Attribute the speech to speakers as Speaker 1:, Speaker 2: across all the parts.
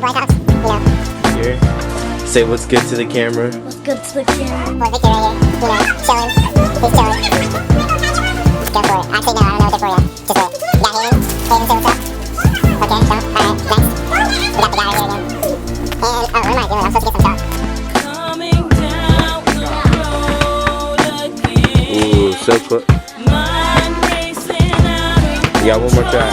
Speaker 1: my bright house, you know.
Speaker 2: Here. Say what's good to the camera.
Speaker 3: What's good to the camera?
Speaker 1: Well, Victor right here, you know, chilling. He's chilling. Go for it. Actually, no, I don't know what they're for yet. Just wait. You got Hayden? Hayden, say what's up. Okay, no, alright, next. We got the guy right here again. And, oh, what am I doing? I'm supposed to get some shots.
Speaker 2: Ooh, so close. You got one more try.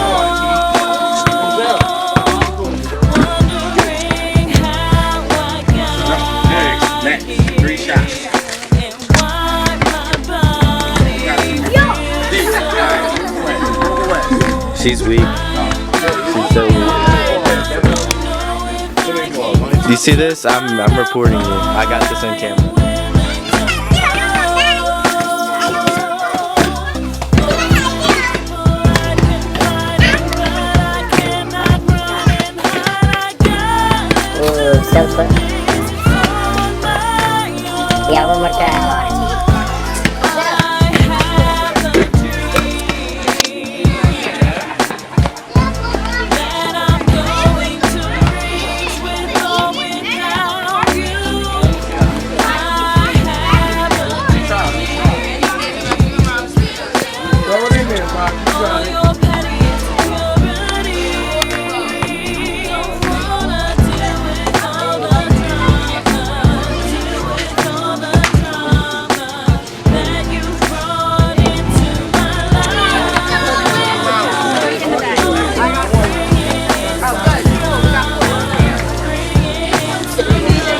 Speaker 4: Next, 3 shots.
Speaker 2: She's weak. She's so weak. You see this? I'm reporting you. I got this on camera.
Speaker 1: So close. Yeah, one more try.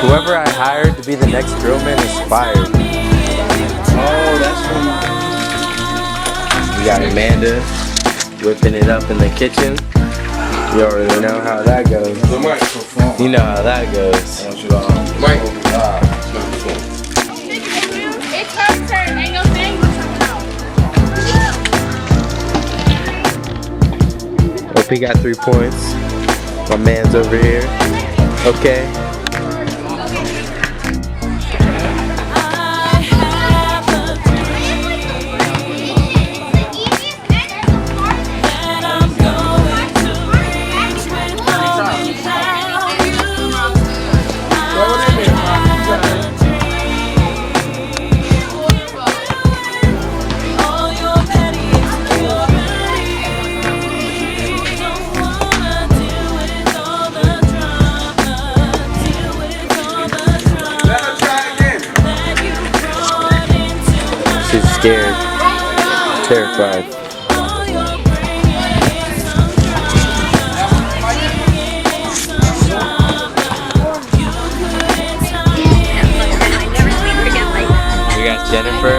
Speaker 2: Whoever I hired to be the next drill man is fired.
Speaker 4: Oh, that's from.
Speaker 2: We got Amanda whipping it up in the kitchen. You already know how that goes.
Speaker 4: The microphone.
Speaker 2: You know how that goes.
Speaker 4: I want you to, Mike.
Speaker 3: It's her turn. Ain't no thing.
Speaker 2: Hope he got 3 points. My man's over here. Okay. She's scared, terrified. We got Jennifer.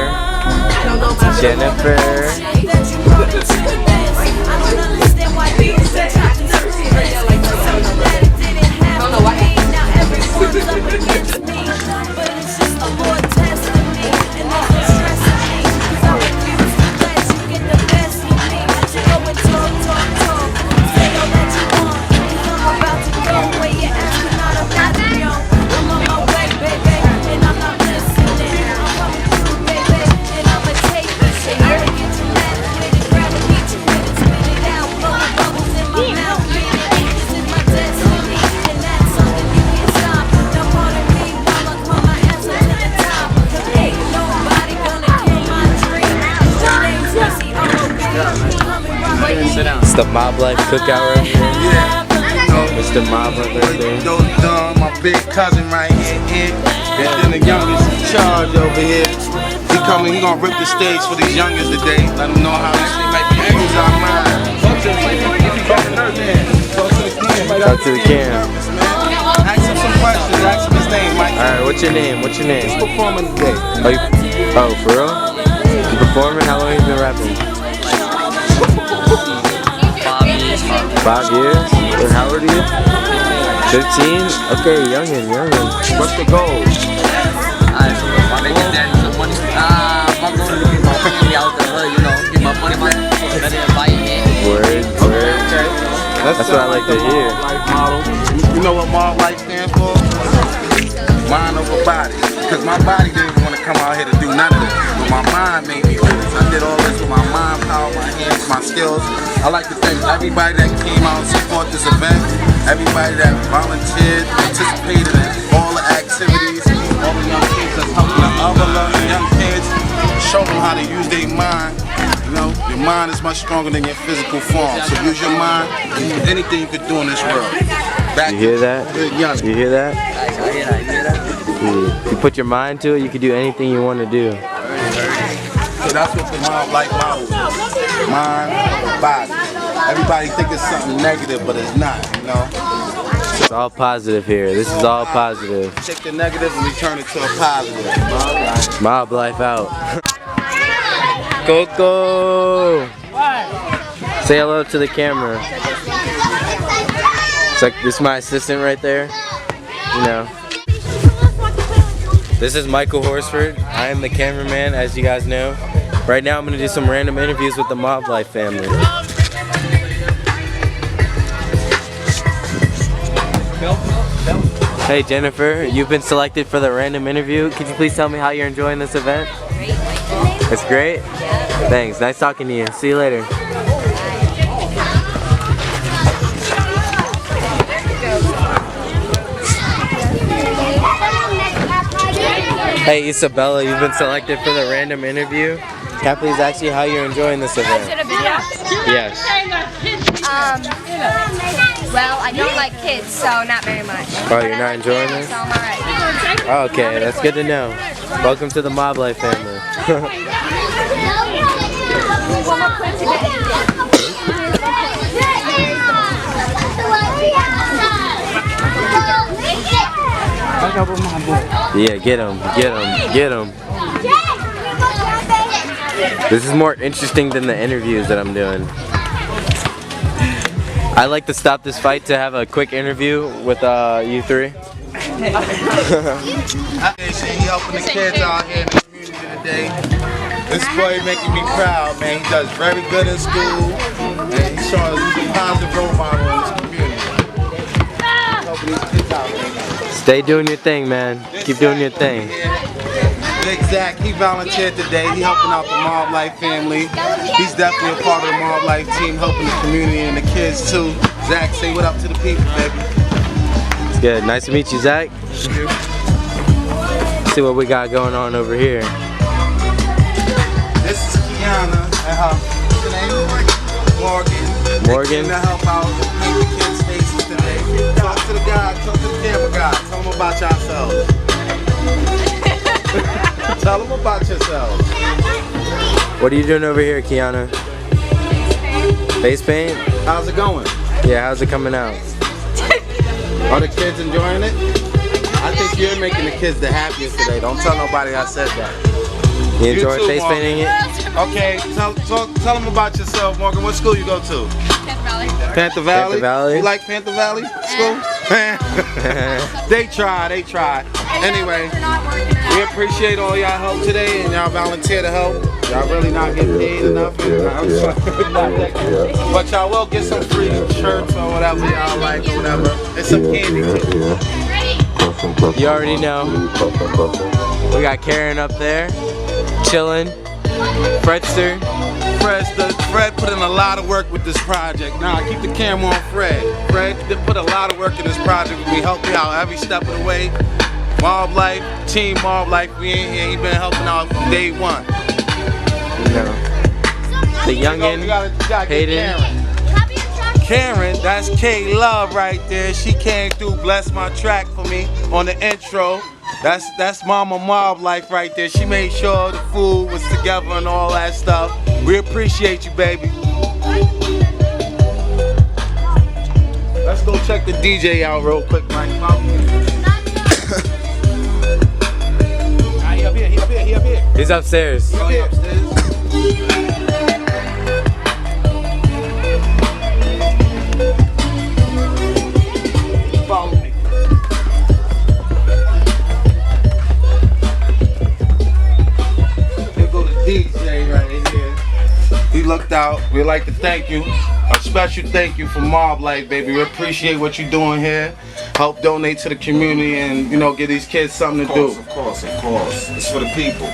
Speaker 2: It's the Mob Life cookout right here.
Speaker 4: Yeah.
Speaker 2: Mr. Mob Life right there.
Speaker 4: My big cousin right here. And then the youngest in charge over here. He gonna rip the stage for these youngest today. Let them know how this thing might be angles on mine.
Speaker 2: Talk to the cam.
Speaker 4: Ask him some questions. Ask him his name, Mike.
Speaker 2: Alright, what's your name? What's your name?
Speaker 4: He's performing today.
Speaker 2: Oh, for real? You performing? How long have you been rapping? 5 years? And how old are you? 15? Okay, youngin'.
Speaker 4: What's the goal?
Speaker 5: My goal is to get my family out the hood, you know, get my money, let it invite me.
Speaker 2: Word.
Speaker 4: Okay.
Speaker 2: That's what I like to hear.
Speaker 4: Life model. You know what Mob Life stands for? Mind over body. Because my body didn't want to come out here to do none of this. But my mind made me do this. I did all this with my mind power, my hands, my skills. I like to thank everybody that came out and support this event. everybody that volunteered, participated in all the activities, all the young kids that's helping the other young kids, show them how to use their mind. You know, your mind is much stronger than your physical form. So use your mind, anything you could do in this world.
Speaker 2: You hear that? You hear that?
Speaker 5: I hear that.
Speaker 2: If you put your mind to it, you can do anything you want to do.
Speaker 4: So that's what the mob life model is. Mind, body. Everybody think it's something negative, but it's not, you know?
Speaker 2: It's all positive here. This is all positive.
Speaker 4: Take the negative and we turn it to a positive.
Speaker 2: Mob life out. Coco! Say hello to the camera. It's like, this is my assistant right there. You know. This is Michael Horsford. I am the cameraman, as you guys know. Right now I'm going to do some random interviews with the Mob Life family. Hey Jennifer, you've been selected for the random interview. Could you please tell me how you're enjoying this event?
Speaker 6: Great.
Speaker 2: It's great? Thanks, nice talking to you. See you later. Hey Isabella, you've been selected for the random interview. Can I please ask you how you're enjoying this event?
Speaker 6: Is it a video?
Speaker 2: Yes.
Speaker 6: Well, I don't like kids, so not very much.
Speaker 2: Oh, you're not enjoying this?
Speaker 6: So I'm alright.
Speaker 2: Oh, okay, that's good to know. Welcome to the Mob Life family. Yeah, get him, get him, get him. This is more interesting than the interviews that I'm doing. I like to stop this fight to have a quick interview with you three.
Speaker 4: He helping the kids out here in the community today. This boy making me proud, man. He does very good in school, and he's showing a positive role model in this community. Helping these kids out, man.
Speaker 2: Stay doing your thing, man. Keep doing your thing.
Speaker 4: Big Zach, he volunteered today. He helping out the Mob Life family. He's definitely a part of the Mob Life team, helping the community and the kids too. Zach, say what up to the people, baby.
Speaker 2: It's good. Nice to meet you, Zach. Let's see what we got going on over here.
Speaker 4: This is Kiana and her, what's her name? Morgan.
Speaker 2: Morgan.
Speaker 4: They came to help out paint the kids' faces today. Talk to the guy, talk to the camera guy. Tell them about yourselves. Tell them about yourselves.
Speaker 2: What are you doing over here, Kiana? Face paint?
Speaker 4: How's it going?
Speaker 2: Yeah, how's it coming out?
Speaker 4: Are the kids enjoying it? I think you're making the kids the happiest today. Don't tell nobody I said that.
Speaker 2: You enjoy
Speaker 4: too,
Speaker 2: face
Speaker 4: Morgan.
Speaker 2: painting it?
Speaker 4: Okay, tell them about yourself, Morgan. What school you go to?
Speaker 6: Panther Valley.
Speaker 4: Panther Valley?
Speaker 2: Panther Valley.
Speaker 4: You like Panther Valley school? They try. Anyway, we appreciate all y'all help today and y'all volunteer to help. Y'all really not getting paid enough. But y'all will get some free shirts or whatever y'all like or whatever. And some candy too.
Speaker 2: You already know. We got Karen up there, chilling. Fredster.
Speaker 4: Fred put in a lot of work with this project. Nah, keep the camera on Fred. Fred put a lot of work in this project. We help you out every step of the way. Mob Life, Team Mob Life, we in here. He been helping out from day one.
Speaker 2: You know. The youngin,
Speaker 4: You gotta
Speaker 2: Hayden.
Speaker 4: Karen, that's K Love right there. She came through, blessed my track for me on the intro. That's Mama Mob Life right there. She made sure the food was together and all that stuff. We appreciate you, baby. Let's go check the DJ out real quick, Mike. He up here.
Speaker 2: He's upstairs.
Speaker 4: He upstairs. Follow me. Here go the DJ right here. He looked out. We'd like to thank you. A special thank you for Mob Life, baby. We appreciate what you're doing here. Help donate to the community and, you know, give these kids something to do.
Speaker 7: Of course. It's for the people.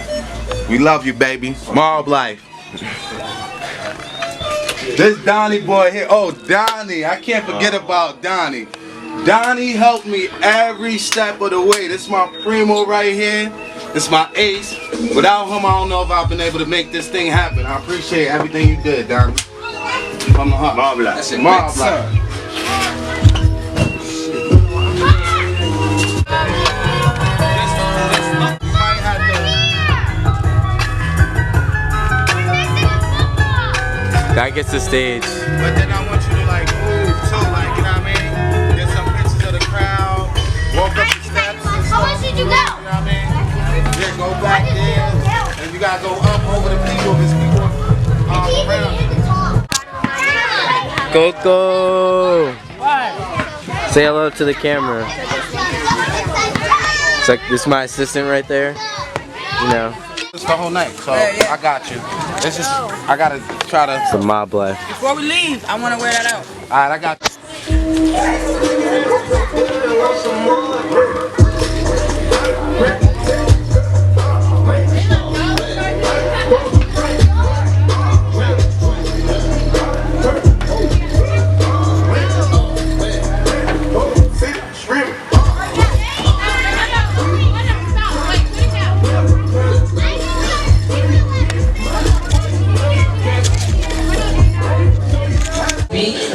Speaker 4: We love you, baby. Mob Life. This Donnie boy here. Oh, Donnie. I can't forget about Donnie. Donnie helped me every step of the way. This is my primo right here. This is my ace. Without him, I don't know if I've been able to make this thing happen. I appreciate everything you did, Donnie. From the heart.
Speaker 2: Marvelous.
Speaker 4: Marvelous.
Speaker 2: That gets the stage.
Speaker 4: But then I want you to like move too, like, you know what I mean? Get some pictures of the crowd, walk up the steps and stuff.
Speaker 3: How much did you go?
Speaker 4: You know what I mean? Yeah, go back there, and you gotta go up over the people, because people around.
Speaker 2: Coco! Say hello to the camera. It's like, this is my assistant right there. You know.
Speaker 4: It's the whole night, so I got you. This is, I gotta try to.
Speaker 2: It's a mob life.
Speaker 8: Before we leave, I want to wear that out.
Speaker 4: Alright, I got you.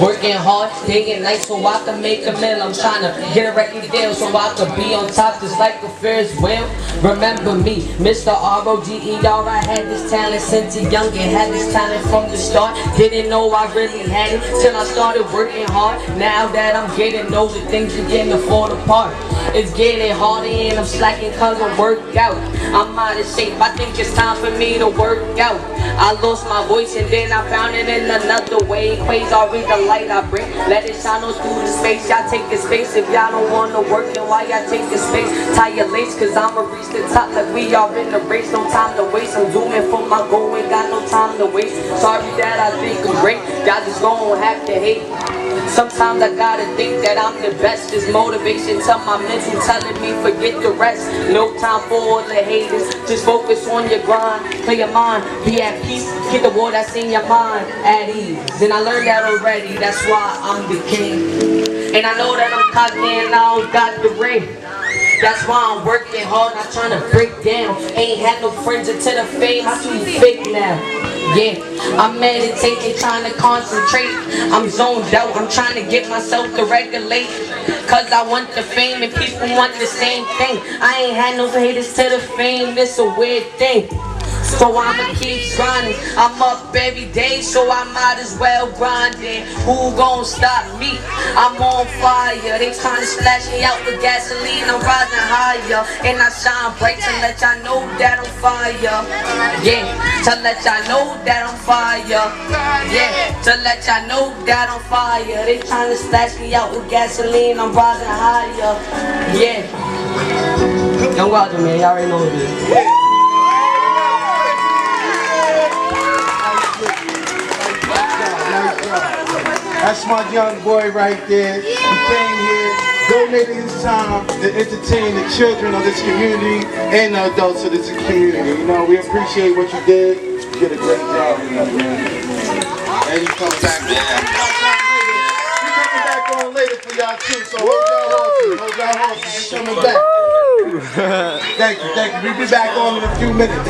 Speaker 9: Working hard, day and night so I can make a meal. I'm trying to get a record deal so I can be on top just like a Ferris wheel. Remember me, Mr. R-O-G-E-R. I had this talent since a young and had this talent from the start. Didn't know I really had it till I started working hard. Now that I'm getting older, things begin to fall apart. It's getting harder and I'm slacking cause I work out. I'm out of shape, I think it's time for me to work out. I lost my voice and then I found it in another way. Quasar is the light I bring, let it shine on through the space. Y'all take the space if y'all don't want to work, then why y'all take the space? Tie your lace cause I'ma reach the top like we are in the race. No time to waste, I'm zooming for my goal, ain't got no time to waste. Sorry that I think I'm great, y'all just gon' have to hate. Sometimes I gotta think that I'm the best. This motivation to my mental telling me forget the rest. No time for all the haters, just focus on your grind. Clear your mind, be at peace, get the war that's in your mind at ease. And I learned that already, that's why I'm the king. And I know that I'm cocky and I don't got the ring. That's why I'm working hard, not trying to break down. Ain't had no friends until the fame, I too fake now. Yeah, I'm meditating, trying to concentrate. I'm zoned out, I'm trying to get myself to regulate. Cause I want the fame and people want the same thing. I ain't had no haters to the fame, it's a weird thing. So I'ma keep grinding, I'm up every day, so I might as well grind it. Who gon' stop me? I'm on fire, they tryna splash me out with gasoline, I'm rising higher. And I shine bright to let y'all know that I'm fire. Yeah, to let y'all know that I'm fire. Yeah, to let y'all know that I'm fire. They tryna splash me out with gasoline, I'm rising higher. Yeah, don't go out there, man, y'all already know what it is.
Speaker 4: That's my young boy right there. He came here, donated his time to entertain the children of this community and the adults of this community. You know, we appreciate what you did. You did a great job, man. And you come back. You coming back on later for y'all too. So hold y'all horses. He's coming back. Thank you. We'll be back on in a few minutes.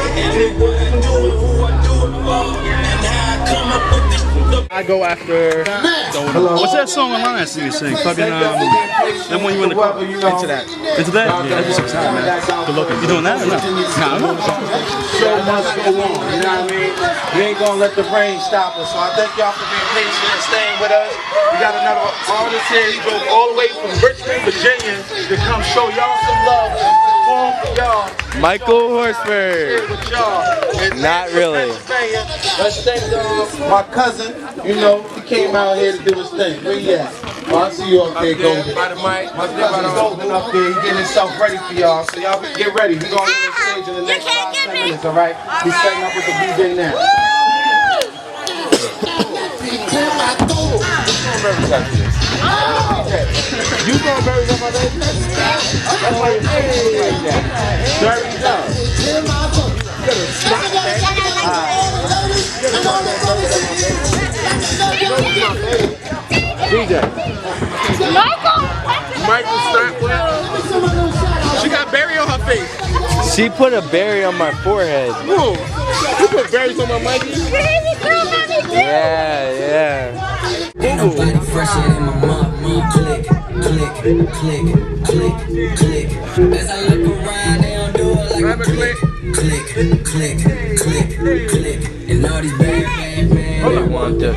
Speaker 10: I go after. What's that song on I see you sing? Fucking that one you in the club. Into that. Yeah, that's just exciting, man. Good looking. You doing that or not? Nah,
Speaker 4: Show must go on. You know what I mean? We ain't gonna let the rain stop us. So I thank y'all for being patient and staying with us. We got another artist here. He drove all the way from Richmond, Virginia to come show y'all some love and perform for y'all.
Speaker 2: Michael Horsford. Not really.
Speaker 4: Let's thank my cousin. You know, he came out here to do his thing. Where he at? Oh, I see you up there, Golden. My cousin's Golden up there. He's getting himself ready for y'all. So y'all get ready. We're going to get on stage in the next 5-10 minutes, all right? He's setting up with the DJ now. You gonna bury up my baby? That's why you're saying like that. Dirty up. DJ. Michael Starkweather. She got berry on her face.
Speaker 2: She put a berry on my forehead.
Speaker 4: Whoa. You put berries on my Mikey?
Speaker 2: Yeah.
Speaker 9: Ain't nobody fresher than my mom. Click, click, click, click, click. As I look around, they don't do it like a click, click, click, click, click. And all these bad men.
Speaker 2: They want to.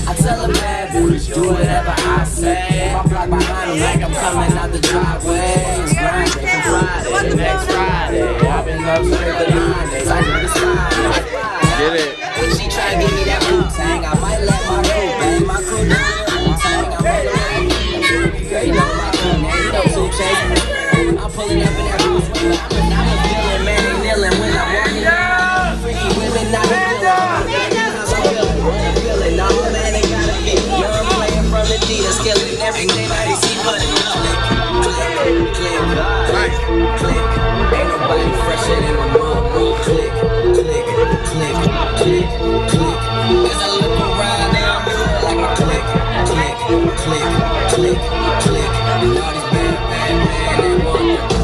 Speaker 9: I tell them bad bitch, do whatever I say. I fly behind them like I'm coming out the driveway. It's Friday from Friday to next Friday. I've been up straight for 9 days. I do the side.
Speaker 2: Get it.
Speaker 9: She try to give me that Wu-Tang. I might let my crew bang. My crew do Wu-Tang. I'm rolling up. You know my crew name. You know 2 chains. I'm pulling up in that Bruce Wayne. I'm a feeling, man. They kneeling when I'm walking out. Freaky women, not a feeling. I'm a man, they gotta be young, playing from the D, that's killing everything that they see, but it's click, click, click, click, click. Ain't nobody fresher than my mom. Click, click, click, click, click. As I look around, they don't do it like my click, click, click, click, click. And all these bad men, they want them.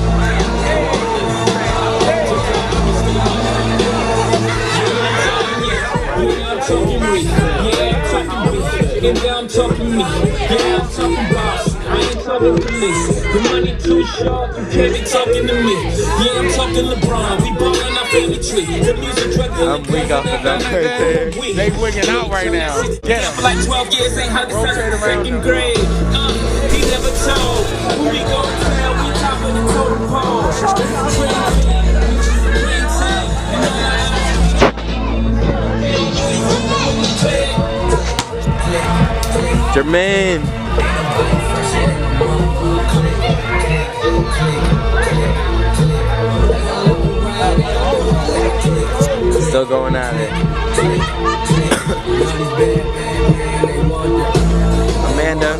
Speaker 11: And now I'm talking me, yeah, I'm talking boss. I ain't talking police. The money too short, you can't be talking to me. Yeah, I'm talking LeBron, we ballin' our family tree. The music drug
Speaker 2: I'm weak off of that right there.
Speaker 10: They wigging out right now. Get him.
Speaker 11: like 12 years ain't heard the sound of second grade. He never told. Who we gon' tell? We top of the totem pole.
Speaker 2: Jermaine. Still going at it. Amanda.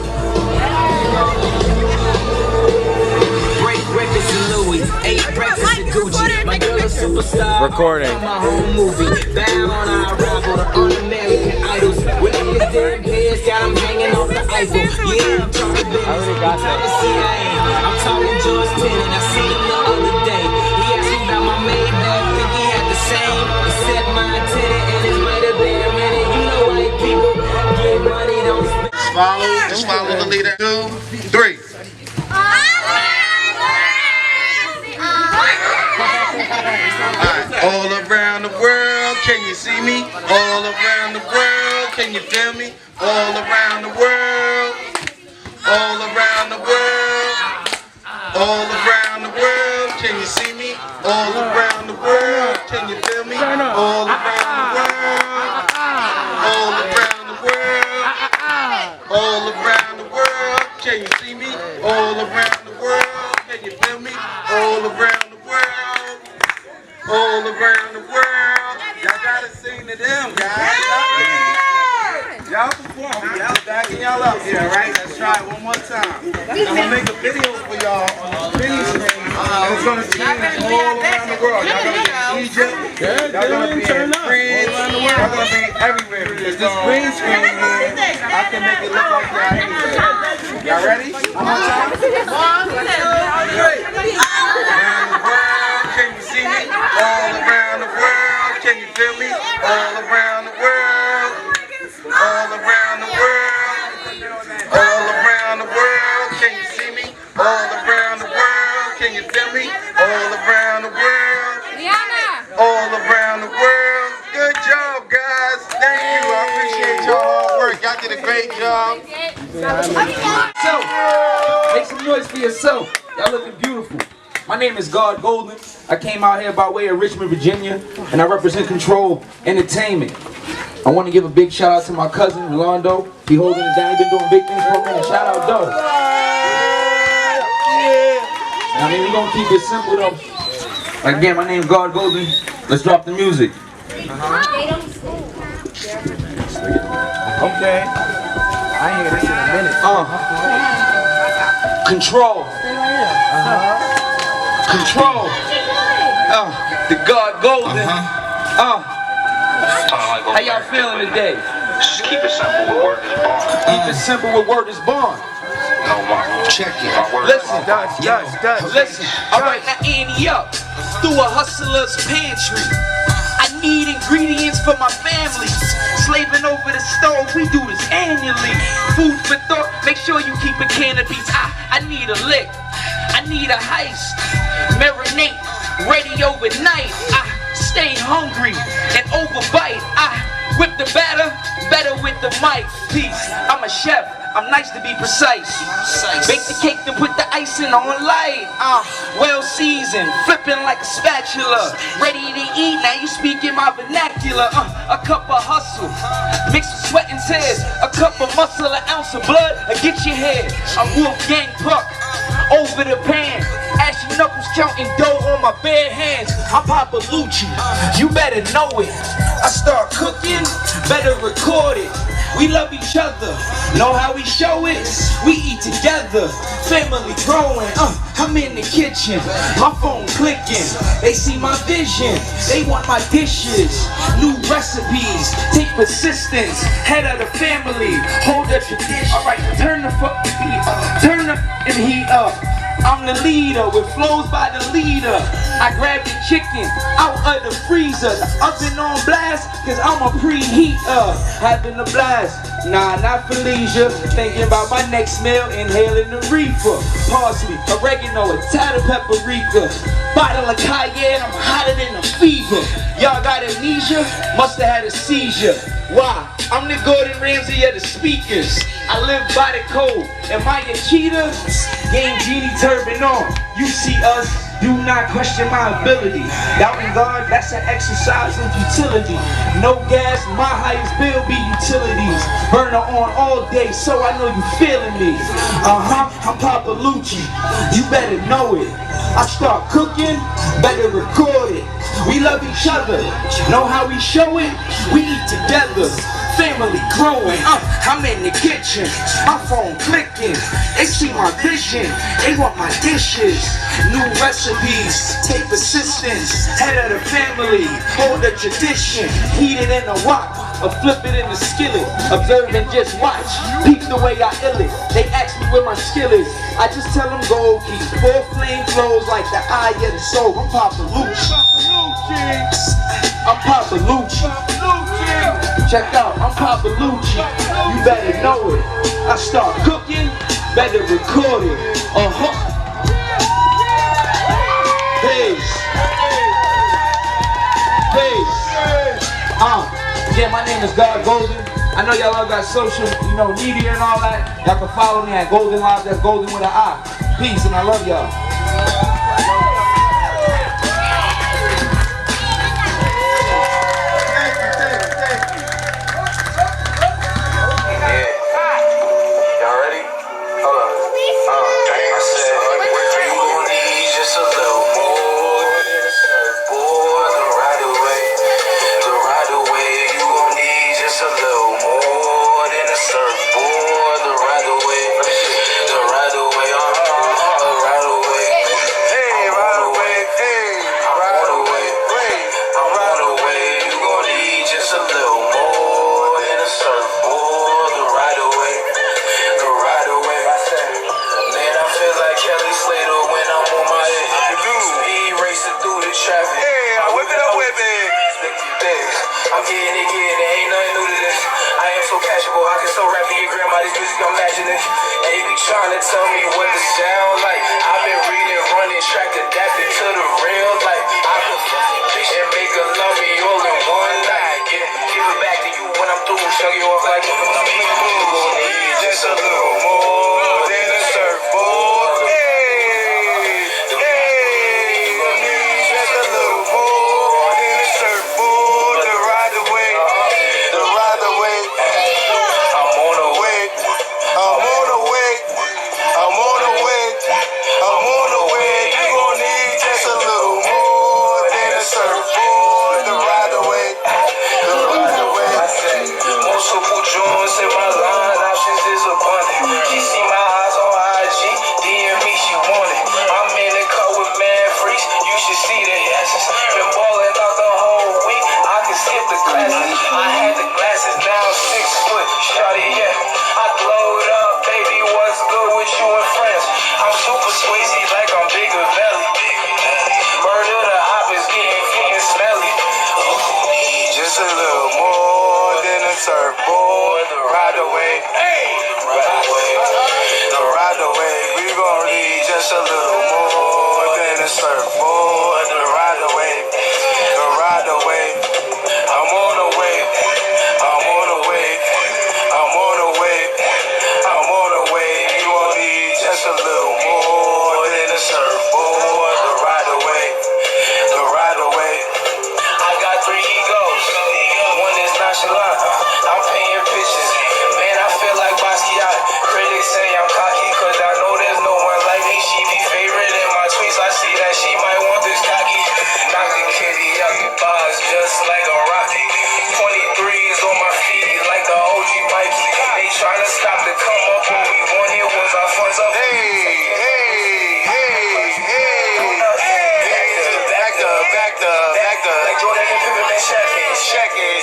Speaker 2: Recording.
Speaker 9: My home movie. Bam on our arrival to un-American idols. With these damn heads got them hanging off the Eiffel. Yeah, I'm talking business.
Speaker 2: I already got that.
Speaker 9: I'm talking George Tenet. I seen him the other day. He asked me about my Maybach. Think he had the same. Except my tenant and his might have been a minute. You know white people get money, don't spend.
Speaker 4: Just follow the leader. 2, 3. All around the world, can you see me? All around the world, can you feel me? All around the world, all around the world, all around the world, can you see me? All around the world, can you feel me? All around the world, all around the world, all around the world, can you see me? All around the world, can you feel me? All around the world, all around the world. Y'all gotta sing to them, guys. Y'all perform. Y'all backing y'all up here, right? Let's try it one more time. I'm gonna make a video for y'all on the green screen. And it's gonna change all around the world. Y'all gonna be in Egypt. Y'all gonna be in France. Y'all gonna be everywhere. Because this green screen here, I can make it look like y'all anywhere. Y'all ready? One more time. 1, 2, 3. Around the world, can you see me? All around the world, can you feel me? All around the world, all around the world, all around the world, can you see me? All around the world, can you feel me? All around the world, all around the world. Good job, guys. Thank you. I appreciate your hard work. Y'all did a great job.
Speaker 12: So, make some noise for yourself. Y'all looking beautiful. My name is God Golden. I came out here by way of Richmond, Virginia, and I represent Control Entertainment. I want to give a big shout out to my cousin, Rolando. He holding it down. He been doing big things for me. Shout out, though. I mean, we're going to keep it simple, though. Again, my name is God Golden. Let's drop the music.
Speaker 2: Okay. I ain't hear this in a minute.
Speaker 12: Control. Control. The God Golden. How y'all feeling today?
Speaker 13: Just keep it simple with word is born.
Speaker 12: Keep it simple with word is born.
Speaker 13: No, check it.
Speaker 12: Listen, listen. All right, now Annie up through a hustler's pantry. I need ingredients for my family. Slaving over the stove, we do this annually. Food for thought, make sure you keep a can of beats. I need a lick, I need a heist. Marinate, ready overnight. I stay hungry and overbite. I whip the batter, better with the mic. Peace, I'm a chef, I'm nice to be precise. Bake the cake, then put the icing on light. Well seasoned, flipping like a spatula. Ready to eat, now you speaking my vernacular. A cup of hustle, mixed with sweat and tears. A cup of muscle, an ounce of blood, get your head. I'm Wolfgang Puck, over the pan. Ashy knuckles counting dough on my bare hands. I'm Papa Lucci, you better know it. I start cooking, better record it. We love each other, know how we show it. We eat together, family growing. I'm in the kitchen, my phone clicking. They see my vision, they want my dishes. New recipes, take persistence. Head of the family, hold the tradition. Alright, turn the heat up, turn the heat up. I'm the leader with flows by the leader. I grab the chicken out of the freezer, the oven on blast, cause I'm a preheater. Having a blast, nah, not for leisure. Thinking about my next meal, inhaling the reefer. Parsley, oregano, a tad of paprika. Bottle of cayenne, I'm hotter than a fever. Y'all got amnesia? Must have had a seizure. Why? I'm the Gordon Ramsay of the speakers. I live by the code. Am I a cheater? Game Genie turban on. You see us, do not question my ability. Doubting God, that's an exercise in futility. No gas, my highest bill be utilities. Burner on all day, so I know you feeling me. I'm Papa Lucci, you better know it. I start cooking, better record it. We love each other, know how we show it. We eat together, family growing. I'm in the kitchen, my phone clicking. They see my vision, they want my dishes. New recipes, take persistence. Head of the family, hold the tradition. Heat it in a wok, or flip it in the skillet. Observe and just watch, peep the way I ill it. They ask me where my skill is, I just tell them go keep. Full flame flows like the eye of the soul. I'm Papa Lucci. I'm Papa Lucci. Check out, I'm Papa Lucci. You better know it. I start cooking, better record it. Peace. Yeah, my name is God Golden. I know y'all all got social, media and all that. Y'all can follow me at Golden Live. That's Golden with an I. Peace, and I love y'all.
Speaker 14: I'm getting it, ain't nothing new to this. I am so casual, I can so rap to your grandma, this music I'm matching it. And they be trying to tell me what the sound like. I've been reading, running, track, adapting to the real life. I can and make her love me all in one night. Yeah, give it back to you when I'm through, shug you off like when I'm through. Just a little more than a surfboard. I'm on the way.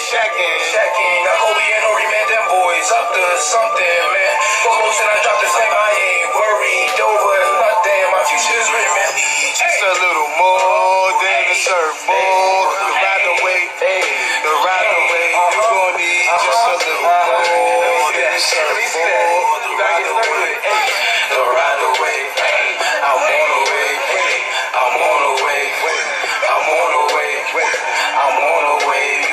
Speaker 14: shacking. Now Kobe and Ori, man, them boys up to something, man. Close and I dropped the same, I ain't worried over nothing. My future's written, man.
Speaker 4: Just a little more than the surfboard. The ride away, the ride away. You gon' need just a little more than the surfboard.
Speaker 14: You gotta get started. The ride away, I'm on the way, I'm on the way, I'm on the way, I'm on the way.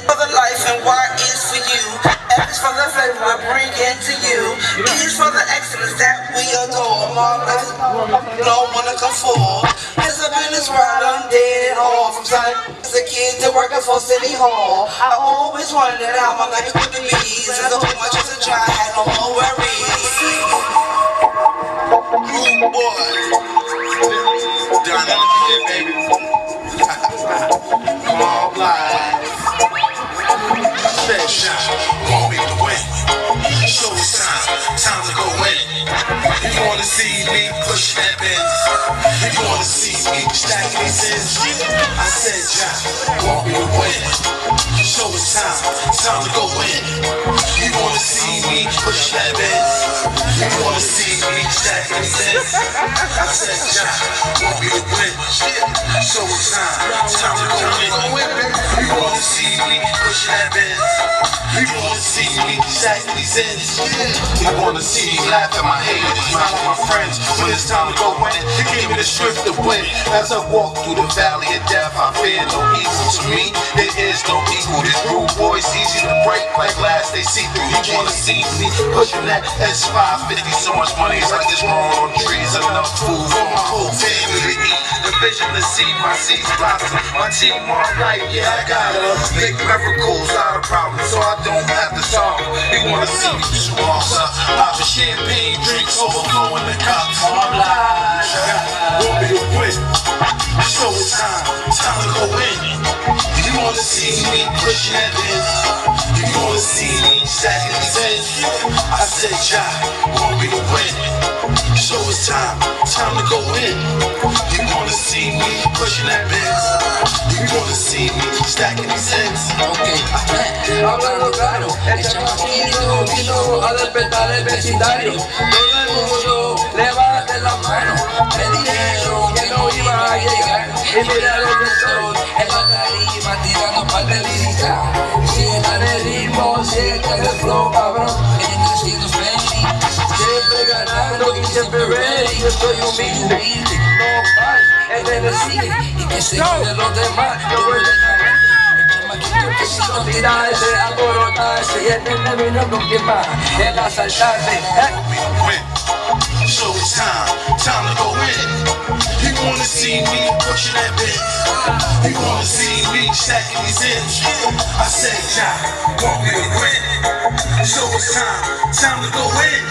Speaker 8: For the life and why is for you. X for the flavor I bring into you. E is for the excellence that we adore. My life don't wanna conform. Cause I've been this world, I'm dead all. From time as a kid to working for City Hall. I always wondered how my life could be. Since I put my trust and try, I had no more worries.
Speaker 4: Rude boy. Down in the kid, baby. Come on, live. Fed shot, want me to win. So it's time to go in. You wanna see me push that Benz? You wanna see me stack these ends? I said, John, want me to win. So it's time to go in. You wanna see me push that Benz? You wanna see me stack these ends? I said, John, want me to win. So it's time to go in. You wanna see me push that Benz? You wanna see me stack these ends? You wanna see me laugh at my haters, smile at my friends. When it's time to go in, you give me the strength to win. As I walk through the valley of death, I fear no evil. To me, there is no equal. This rude boy's easy to break like glass they see through. You wanna see me pushing that S550? So much money is like this growing on trees. Enough food for my whole family to eat. The vision to see my seeds blossom. My team on right, yeah, I got them. Big miracles, not a problem, so I don't have to solve them. You wanna see me shoot off up, pop the champagne, drinks overflowing the cups. I'm live, want me to win. So it's time to go in. You wanna see me pushing that Benz? You wanna see me stacking these ends? I said, John, want me to win. So it's time to go in. You wanna see me pushing that Benz? You wanna see me stacking these ends?
Speaker 9: Okay, hablando claro, el chamaquito vino a despertar el vecindario. Todo el mundo levante la mano. Me dijeron que no iba a llegar. Y mira lo que estoy en la tarima tirando parte lírica. Sientan el ritmo, sientan el flow, cabrón. En 300 penny, siempre ganando y siempre ready. Yo soy humilde, no hay en el cine y que se cuiden los demás. Yo voy que si no tirarse, alborotarse y el nene vino con quien más, el asaltarse.
Speaker 4: So it's time to go in. You wanna see me pushing that Benz? You wanna see me stacking these ends? I said, John, want me to win. So it's time to go in.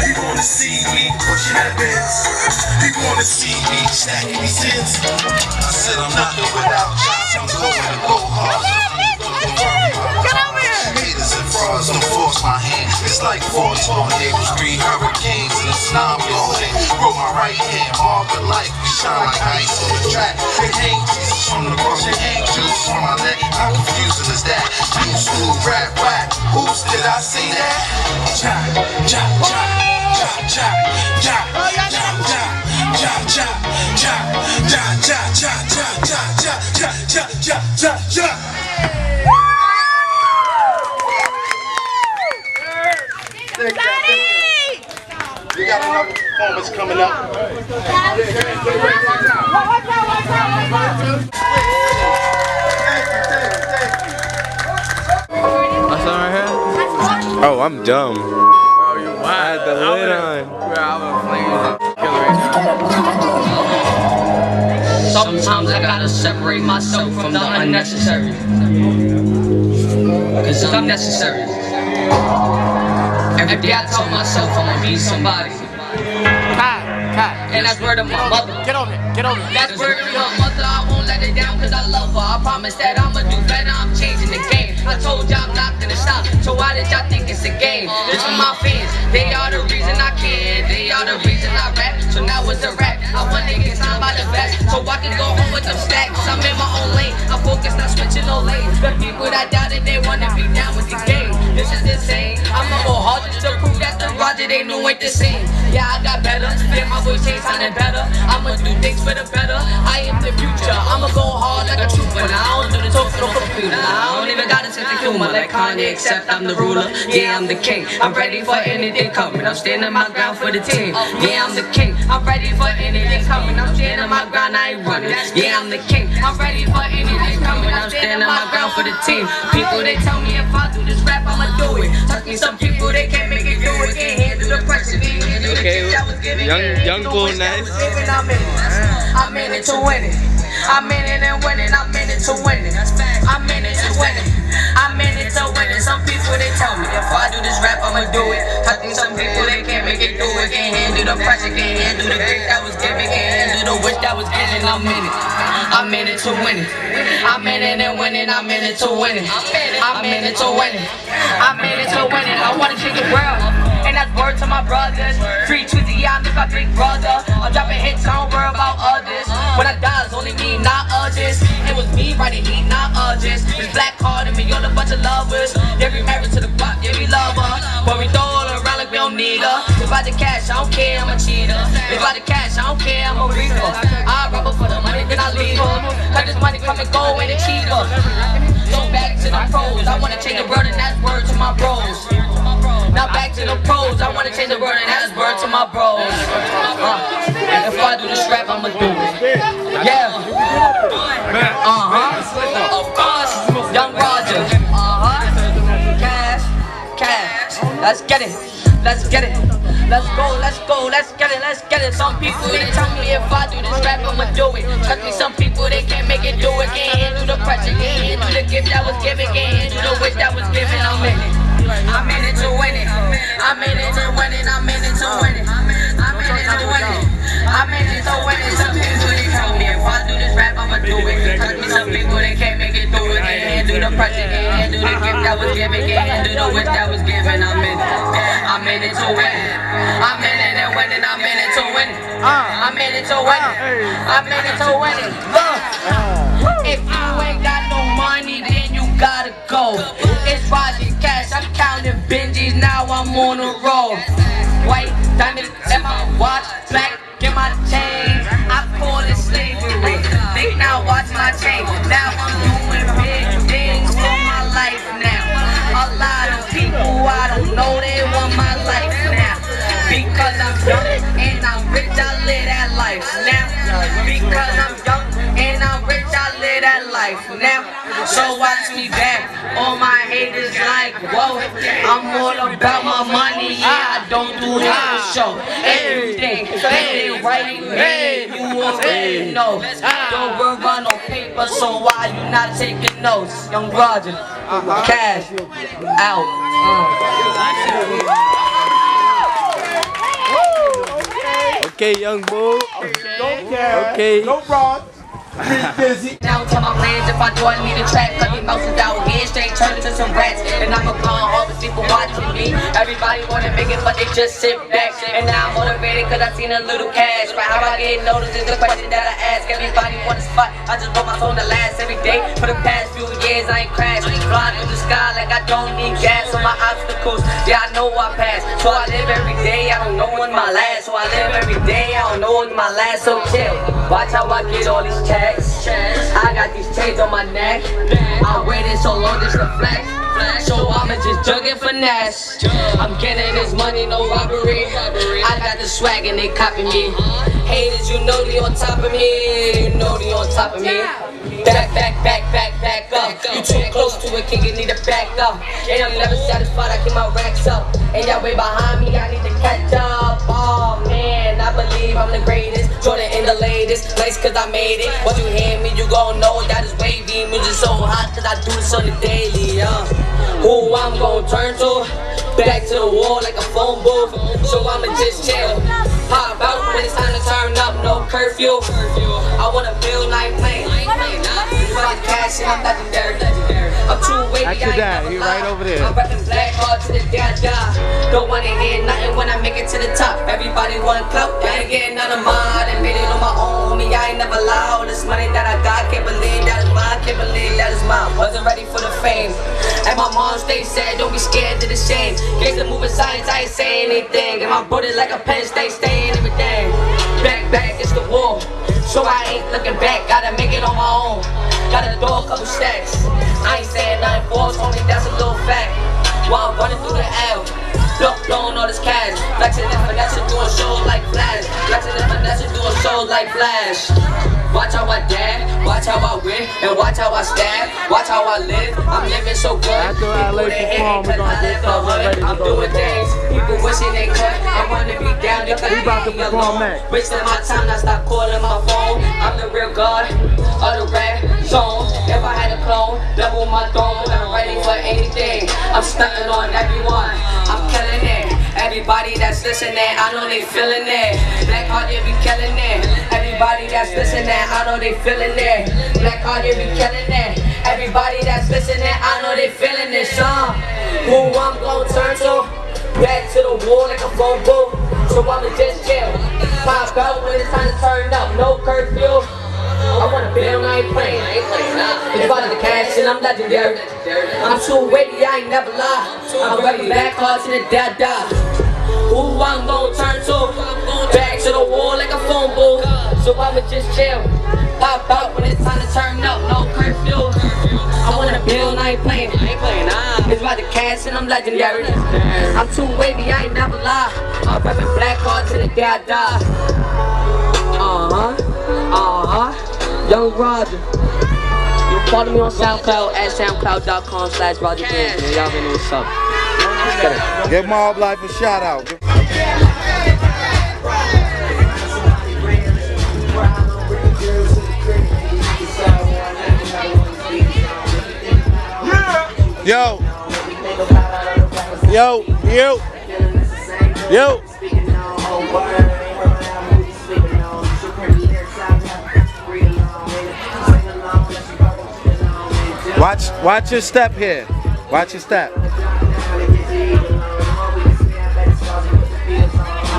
Speaker 4: You wanna see me pushing that Benz? You wanna see me stacking these ends? I said I'm nothing without jobs. I'm going to go hard.
Speaker 6: Get over here!
Speaker 4: Haters and frauds don't force my hand. It's like 4 tornadoes, 3 hurricanes, and a tsunami all day. Roll my right hand, marble like we shine like ice on the track. They hang Jesus from the cross, they hang juice from my neck. How confusing is that? New school rap whack. Oops, did I say that? Ja, ja, ja, ja, ja, ja, ja, ja, ja, ja, ja, ja, ja, ja, ja, ja, ja, ja, ja, ja. We got another performance coming up.
Speaker 2: What's on right here? Oh, I'm dumb.
Speaker 5: Bro, you wild.
Speaker 2: I had the lid on.
Speaker 5: Bro, I would flame you killer right now.
Speaker 9: Sometimes I gotta separate myself from the unnecessary. Cause I'm necessary. Every day I tell myself I'ma be somebody. And that's word of my mother.
Speaker 15: Get over here, get over here.
Speaker 9: That's word of my mother. I won't let it down cause I love her. I promise that I'ma do better. I'm changing the game. I told y'all I'm not gonna stop. So why did y'all think it's a game? This for my fans. They are the reason I can. They are the reason I rap. So now was a rap. I wanna get signed by the best, so I can go home with them stacks. I'm in my own lane, I'm focused, not switching no lanes. The people that doubted, they wanna be down with the game. This is insane. I'ma go hard to prove that the Roger they knew ain't the same. Yeah, I got better, yeah, my voice ain't sounding better. I'ma do things for the better, I am the future. I'ma go hard like a trooper. Now I don't do the talk no computer. I don't even gotta sense of humor like Kanye, except I'm the ruler. Yeah, I'm the king. I'm ready for anything coming. I'm standing my ground for the team. Yeah, I'm the king. I'm ready for anything coming. I'm standing my ground, I ain't running. Yeah, I'm the king. I'm ready for anything coming. I'm standing my ground for the team. People they tell me if I do this rap, I'ma do it. Touch me, some people they can't make it do it. Can't handle the pressure.
Speaker 2: Okay, young bull, nice.
Speaker 9: I'm in it to win it. I'm in it and winning. I'm in it to win it. I'm in it to win it. I'm in it to win it. Some people they tell me if I do this rap, I'ma do it. I think some people they can't make it do it. Can't handle the pressure. Can't handle the dick that was given. Can't handle the wish that was given. I'm in it. I'm in it to win it. I'm in it and winning. I'm in it to win it. I'm in it to win it. I'm in it to win it. I wanna change the world. And that's word to my brothers. Free Tweezy, yeah, I'm just my big brother. I'm dropping hits, I don't worry about others. When I die, it's only me, not others. It was me writing heat, not others. This black card and me, all a bunch of lovers. Yeah, we married to the pop, yeah, we love her. But we throw all around like we don't need her. If I the cash, I don't care, I'm a cheater. If I the cash, I don't care, I'm a reaper. I rob her for the money, then I leave her. Let this money come and go, ain't it cheaper? So back to the pros, I wanna change the world and that's word to my bros. Now back to the pros, I wanna change the world and that's word to my bros. If I do this rap, I'ma do it. Yeah. Of course, Young Roger. Cash. Let's get it. Let's get it. Let's go, let's go, let's get it, let's get it. Some people they tell me if I do this rap, I'ma do it. Trust me, some people they can't make it do it. Can't handle the pressure, can't handle the gift that was given, can't handle the wish that was given. I'm in it. I'm in it to win it. I'm in it to win it. I'm in it to win it. I'm in it to win it. I'm in it to win it. Some people they tell me if I do this rap, I'ma do it. Trust me, some people they can't make it do it. Can't handle the pressure, can't handle the gift that was given, can't handle the wish that was given. I'm in it. I'm in it to win it. I'm in it and winning. I'm in it to win it. I'm in it to win it. I'm in it to win it. If you ain't got no money, then you gotta go. It's Roger Cash, I'm counting Benjis, now I'm on the road. White diamonds in my watch, black in my chain. I call it slavery. Think now, watch my chain. Now I'm doing big things for my life now. A lot of people I don't know, they want my life now. Because I'm young and I'm rich, I live that life now. Because I'm young and I'm rich, I live that life now. So watch me back, all my haters like, whoa. I'm all about my money, yeah, I don't do this for show. Everything, everything right here, you already know. Don't worry about no paper, so why you not taking notes? Young Roger, Cash, out.
Speaker 2: Okay, young bull.
Speaker 12: Okay. No Rod. Busy.
Speaker 9: Now tell my plans if I do I need a track. Cut me mouses out here, straight turn into some rats. And I'm a clown, all the people watching me. Everybody wanna make it, but they just sit back. And now I'm motivated cause I seen a little cash. But how I get noticed is the question that I ask. Everybody want a spot, I just want my phone to last every day. For the past few years I ain't crashed. Flying through the sky like I don't need gas on my obstacles. Yeah, I know I pass. So I live every day, I don't know when my last. So I live every day, I don't know when my last. So chill, watch how I get all these checks. I got these chains on my neck. I waited so long just to flex. So I'ma just jug and finesse. I'm getting this money, no robbery. I got the swag and they copy me. Haters, you know they on top of me. You know they on top of me. Back up. You too close to it, kid, you need to back up. And I'm never satisfied, I keep my racks up. And y'all way behind me, I need to catch up. Oh man, I believe I'm the greatest. Jordan in the latest, nice cause I made it. Once you hear me, you gon' know that it's wavy. Music so hot cause I do this on the daily, Who I'm gon' turn to? Back to the wall like a phone booth. So I'ma just chill. Pop out when it's time to turn up, no curfew. I wanna feel like playing. Cash and I'm legendary. I'm too wavy,
Speaker 2: That's your dad, he right over there.
Speaker 9: I'm reppin' black hard to the die. Don't wanna hear nothing when I make it to the top. Everybody want clout, I ain't getting none of mine, I done made it on my own, homie, I ain't never loud. This money that I got, can't believe that is mine, can't believe that is mine. Wasn't ready for the fame, and my mom stay sad, don't be scared to the shame. Case of moving silence, I ain't saying anything, and my brother like a pen, stay staying everything. Back, it's the war, so I ain't looking back, gotta make it on my own. Gotta throw a couple stacks, I ain't saying nothing false, homie, that's a little fact. While I'm running through the L, blowing all this cash, flexing and finessing, doing shows like Flash, flexing and finessing, doing shows like Flash. Watch how I dab, watch how I win, and watch how I stab, watch how I live. I'm living so good.
Speaker 2: After I lay perform, we're gonna get stuff ready to
Speaker 9: I'm
Speaker 2: go.
Speaker 9: doing things, people wishing they could. I wanna be down, they couldn't leave me alone. Wasting my time, I stop calling my phone. I'm the real god of the rap zone. If I had a clone, double my throne. I'm ready for anything. I'm stunting on everyone. I'm killing it. Everybody that's listening, I know they feeling it. Black Heart, they be killing it. Everybody that's listening, I know they feeling it. Black Heart, they be killing it. Everybody that's listening, I know they feeling it. Who I'm gonna turn to? Back to the wall like a phone booth. So I'ma just chill. Pop out when it's time to turn up. No curfew. I wanna build, I ain't playing. It's about the cash and I'm legendary. I'm too witty, I ain't never lie. I'm ready back hard to the dada. Who I'm gonna turn to? Back to the wall like a phone booth. So I'ma just chill. Pop out when it's time to turn up. No curfew. I wanna build, I ain't playing. It's about the cash and I'm legendary. I'm too wavy, I ain't never lie. I'm reppin' black hard to the dada. Young Roger. You follow me on SoundCloud at soundcloud.com/Roger James. Man, y'all already know what's up. Let's get it.
Speaker 15: Give Mob Life a shout out. Yo. Watch your step here. Watch your step.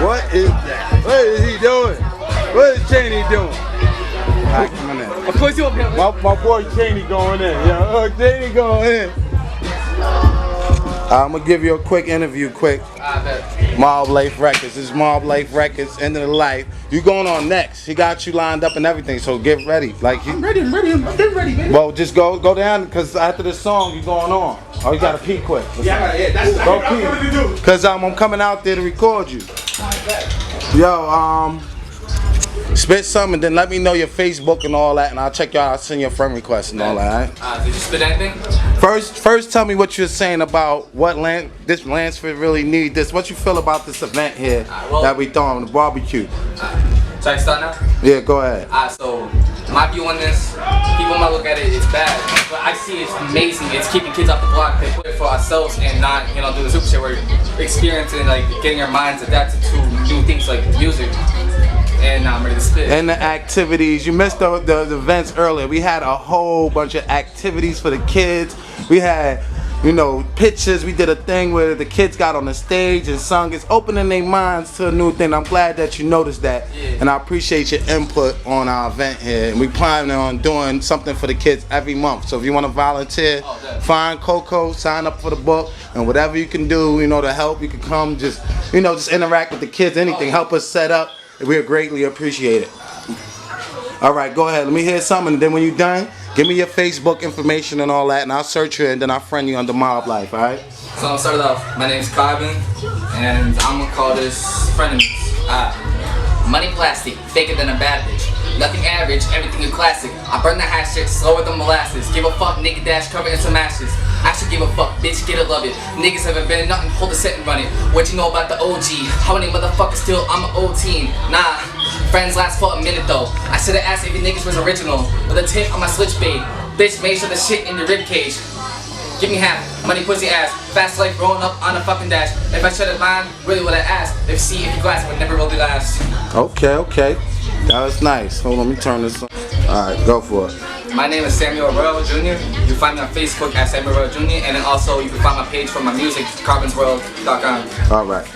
Speaker 15: What is that? What is he doing? What is Cheney doing? Alright, come on in.
Speaker 5: Of course you
Speaker 15: My boy Cheney going in. Yeah, Cheney going in. I'm gonna give you a quick interview, Mob Life Records. This is Mob Life Records, End of the Life. You going on next. He got you lined up and everything, so get ready.
Speaker 10: I'm ready, I'm getting ready, baby.
Speaker 15: Well, just go down, because after this song, you going on. Oh, you gotta pee quick.
Speaker 10: That's
Speaker 15: go
Speaker 10: what I'm
Speaker 15: pee.
Speaker 10: gonna do.
Speaker 15: Because I'm coming out there to record you. Yo, spit something, then let me know your Facebook and all that, and I'll check y'all. I'll send you a friend request and all that.
Speaker 5: Did you spit anything?
Speaker 15: First, tell me what you're saying about what this Lansford really need. This, what you feel about this event here that we throwing, the barbecue.
Speaker 5: Should I start now?
Speaker 15: Yeah, go ahead.
Speaker 5: So my view on this, people might look at it, it's bad, but I see it's amazing. It's keeping kids off the block. They put it for ourselves and not, do the super shit. We're experiencing, getting our minds adapted to new things like music. And I'm ready to spit.
Speaker 15: And the activities. You missed the events earlier. We had a whole bunch of activities for the kids. We had, pictures. We did a thing where the kids got on the stage and sung. It's opening their minds to a new thing. I'm glad that you noticed that. Yeah. And I appreciate your input on our event here. And we plan on doing something for the kids every month. So if you want to volunteer, find Coco, sign up for the book, and whatever you can do, to help, you can come, just interact with the kids, anything, help us set up. We'll greatly appreciate it. All right, go ahead. Let me hear something. And then when you're done, give me your Facebook information and all that, and I'll search you, and then I'll friend you under Mob Life, all right?
Speaker 5: So I'll start it off. My name's Carvin, and I'm going to call this frenemies. Money plastic, faker than a bad bitch. Nothing average, everything is classic. I burn the hash shit slower than molasses. Give a fuck, nigga dash, cover in some ashes. I should give a fuck, bitch, get it, love it. Niggas haven't been nothing, hold the set and run it. What you know about the OG? How many motherfuckers still? I'm an old teen. Nah, friends last for a minute though. I should've asked if you niggas was original. With a tip on my switch bait. Bitch, make sure the shit in your rib cage. Give me half, money pussy ass. Fast life growing up on a fucking dash. If I should've mind, really would I ask. If you glass would never really last.
Speaker 15: Okay. That was nice. Hold on, let me turn this on. Alright, go for it.
Speaker 5: My name is Samuel Royal Jr. You can find me on Facebook at Samuel Royal Jr. And then also you can find my page for my music, carbinsworld.com.
Speaker 15: Alright.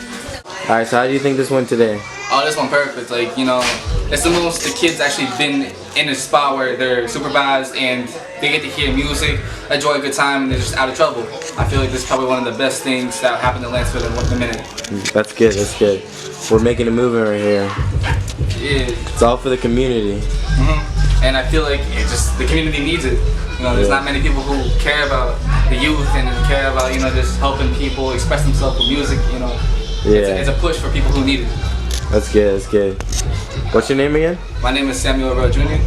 Speaker 2: Alright, so how do you think this went today?
Speaker 5: oh, this one perfect. Like, you know, it's the most the kids actually been in a spot where they're supervised and they get to hear music, enjoy a good time, and they're just out of trouble. I feel like this is probably one of the best things that happened to Lansford in 1 minute.
Speaker 2: That's good, that's good. We're making a movement right here.
Speaker 5: Yeah.
Speaker 2: It's all for the community.
Speaker 5: And I feel like it just the community needs it. You know, there's not many people who care about the youth and care about, you know, just helping people express themselves with music, you know. It's a push for people who need it.
Speaker 2: That's good, that's good. What's your name again?
Speaker 5: My name is Samuel Rowe Jr.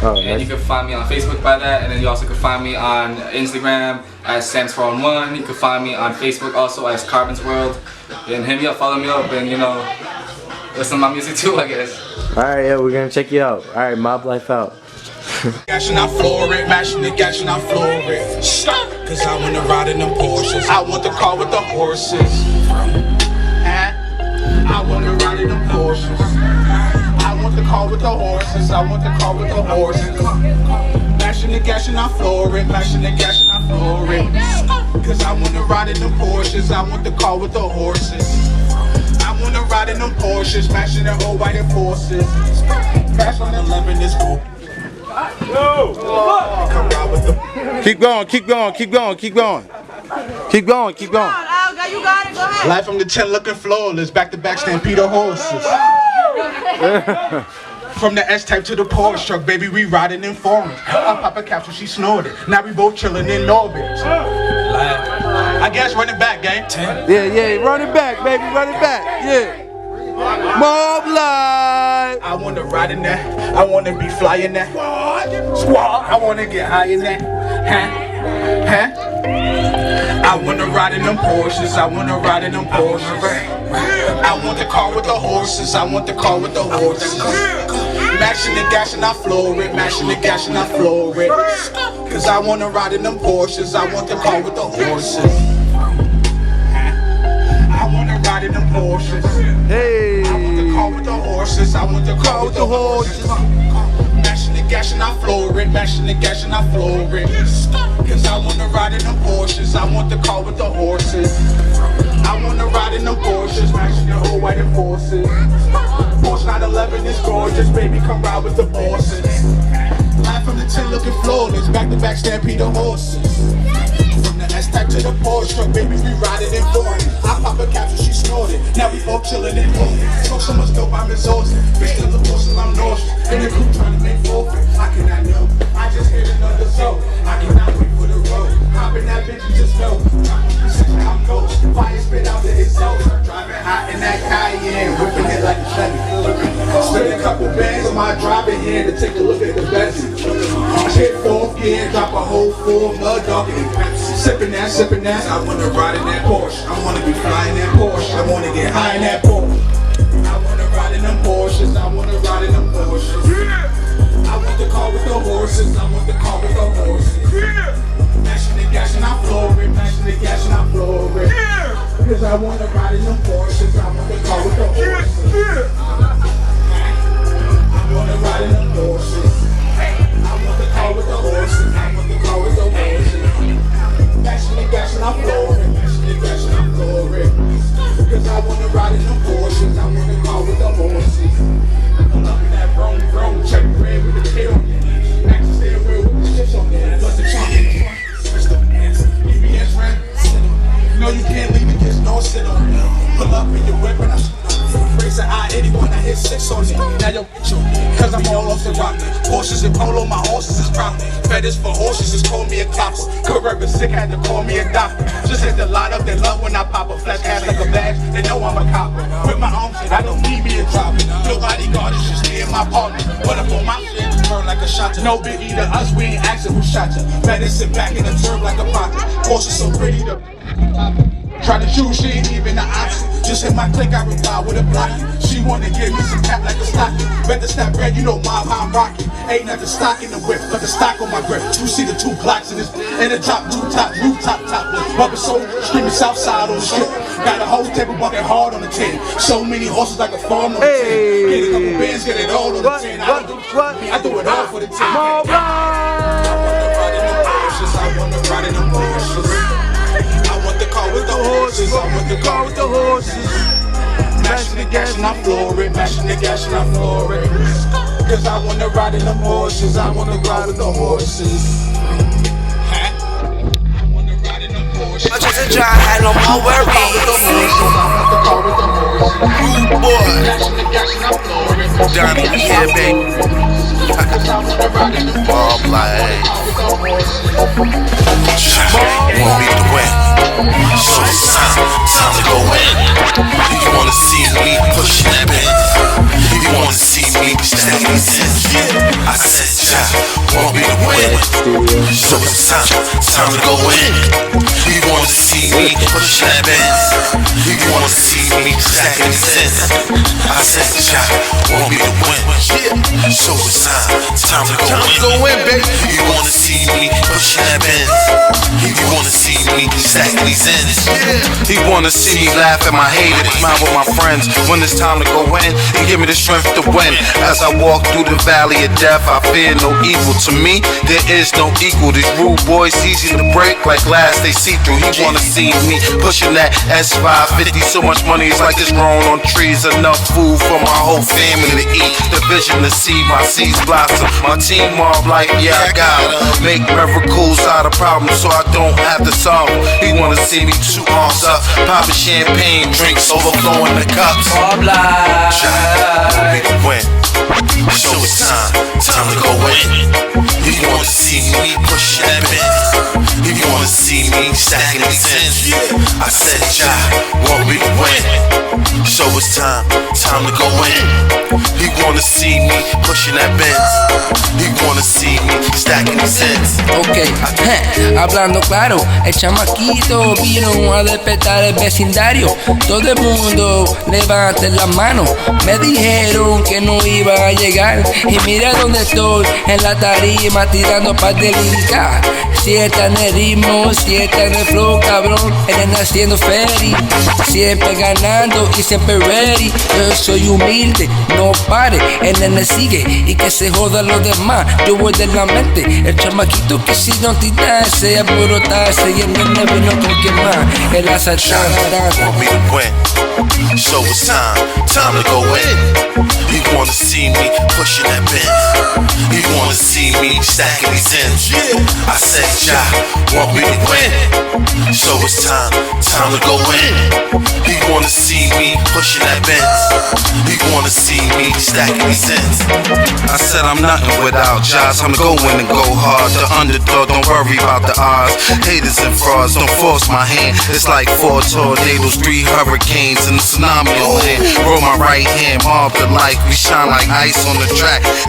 Speaker 2: Oh,
Speaker 5: and you can find me on Facebook by that, and then you also can find me on Instagram as Sam's4on1. You can find me on Facebook also as Carbon's World. And hit me up, follow me up, and you know, listen to my music too, I guess.
Speaker 2: Alright, yeah, we're gonna check you out. Alright, Mob Life out.
Speaker 8: Gashing I floor it, mashing it, gashing I floor it. Stop, cause I wanna ride in them Porsches. I want the car with the horses. I wanna ride in them Porsches. I want the car with the horses. I want the car with the horses. Mashing it, gashing I floor it, mashing it, gashing I floor it. Cause I wanna ride in them Porsches. I want the car with the horses. I wanna ride in them Porsches, mashing the old white forces. Crash on 11 is cool.
Speaker 15: Keep going, keep going, keep going, keep going. Keep going, keep going.
Speaker 6: You got it, go ahead.
Speaker 8: Life from the 10 looking flawless, back to back Stampede horses. From the S-Type to the Porsche truck, baby, we riding in foreign. I pop a capsule, she snorted. Now we both chilling in orbit. I guess run it back, gang.
Speaker 15: Yeah, run it back, baby, run it back, yeah. Mob Life.
Speaker 8: I wanna ride in that, I wanna be flying that. Squad, I wanna get high in that. Huh? I wanna ride in them Porsches, I wanna ride in them Porsches. I want the car with the horses, I want the car with the horses. Mashing and gashing, I floor it, mashing and gashing, I floor it. Cause I wanna ride in them Porsches, I want the car with the horses. I wanna ride in them Porsches.
Speaker 15: Hey.
Speaker 8: I want the car with the horses, I want the car with the horses. Mashing and gashing, I floor it, mashing and gashing, I floor it. Cause I wanna ride in them Porsches, I want the car with the horses. I wanna ride in them Porsches, mashing the old white forces. Porsche 911 is gorgeous, baby, come ride with the bosses. Life from the 10 looking flawless, back to back Stampede horses. From the S-Type to the Porsche truck, baby, we riding in foreign. I pop a capsule, she snorted. Now we both chilling in home. Smoke so much dope, I'm exhausted. Bitch, still a porcelain, I'm nauseous. And the crew trying to make forfeit. I cannot know. I just hit another zone. I cannot wait for the road. Hop in that bitch, you just know. I'm cold. Fire spit out the exhaust. Driving hot in that Cayenne, whipping it like a Chevy. Spend a couple bands on my driving hand to take a look at the best. Hit fourth gear, drop a whole full mud dog and Pepsi. Sipping that. I wanna ride in that Porsche. I wanna be flying that Porsche. I wanna get high in that Porsche. I wanna ride in them Porsches. I wanna ride in them Porsches. I want the car with the horses. I want the car with the horses. Mashing and gashing, I floor it. Mashing and gashing, I floor it. Cause I wanna ride in them Porsches. I want the car with the horses. I wanna ride in them Porsches. I want the car with the horses. I want the car with the horses. Mashing and gashing, I floor it. Mashing and gashing, I floor it. Cause I wanna ride in them Porsches. I want the car with the horses. I'm up in that brown, check red with the tail on it. Max the stairway with the chips on it. Plus the trunk in the front. Switch the hands. EBS ran. You know you can't leave it, just no sit on it. Pull up in your whip and I race an I-81, I hit 6 on it. Now yo, cause I'm all off the rock. Horses and polo, my horses is proper. Fetish for horses, just call me a copper. Career sick, had to call me a doctor. Just hit the lot up, they love when I pop a flash cash like a badge. They know I'm a copper. With my arms, I don't need me a dropper. Nobody guard, it's just me and my partner. Put up on my shit, burn like a shot. No biggie to us, we ain't asking who shot ya. Better sit back and observe like a pocket. Horses so pretty to try to choose, she ain't even an option. Just hit my click, I reply with a block. She wanna give me some tap like a stocking. Better snap red, you know mob how I'm rocking. Ain't nothing stock in the whip, but the stock on my grip. You see the 2 blocks in this, and the top, rooftop. Rubber soul, screaming south side on the strip. Got a whole table bucket hard on the 10. So many horses like a farm on the 10. Get a couple bands, get it all on the 10. I do it all for the 10. I wanna ride in them Porsches, I wanna ride in them Porsches. I want the car with the horses, I want the car with the horses. Mashing
Speaker 4: mashing the gas and I floor it, mashing the gas and I floor it. Cause I wanna ride in the horses, I wanna ride with the horses.
Speaker 8: Much as a dry, had no more worries. Rude boy. Donnie, you here, baby? Ball play. Want me to win? So it's time to go in. You wanna see me pushing that Benz? You wanna see me stacking these cents? I said, child, want me to win? So it's time to go in. You wanna see me pushing that Benz? You wanna see me stacking these cents? I said, child, want me to win? So it's time to go in, baby. You wanna see me pushing that Benz? You wanna see me stacking these ends? He wanna see me laugh at my haters, smile with my friends. When it's time to go in, he give me the strength to win. As I walk through the valley of death, I fear no evil. To me, there is no equal. These rude boys easy to break like glass they see through. He wanna see me pushing that S550. So much money, it's like it's growing on trees. Enough food for my whole family to eat. The vision to see my seeds blossom. My team mob like, yeah, I gotta make miracles out of problems so I don't have to solve them. He wanna see me 2 arms up, popping champagne, drinks overflowing the cups. Child, to win. So it's time to go in. If you wanna see me pushing that Benz, if you wanna see me stacking these cents, I said, child, want me to win. So it's time to go in. He wanna see me pushing that Benz. He wanna see me stacking these cents.
Speaker 16: Ok, hablando claro, el chamaquito vino a despertar el vecindario. Todo el mundo levante las manos. Me dijeron que no iba a llegar y mira dónde estoy, en la tarima tirando par de lírica. Si está en el ritmo, si está en el flow, cabrón, él haciendo ferry. Siempre ganando y siempre ready. Yo soy humilde, no pare, el nene sigue y que se jodan los demás. Yo voy de la mente, el chamaquito que si no tirarse, alborotarse y el nene vino con quien más. El asaltante.
Speaker 8: Want me to win. So it's time to go in. He wanna see me pushing that Benz. He wanna see me stacking these ends. I said, child, want me to win. So it's time to go in. He wanna see me pushing that Benz. He wanna see me stacking these ends. I said I'm nothing without jobs. I'm going and go hard. The underdog, don't worry about the odds. Haters and frauds, don't force my hand. It's like 4 tornadoes, 3 hurricanes, and a tsunami on land. Roll my right hand, mob the light. We shine like ice on the track.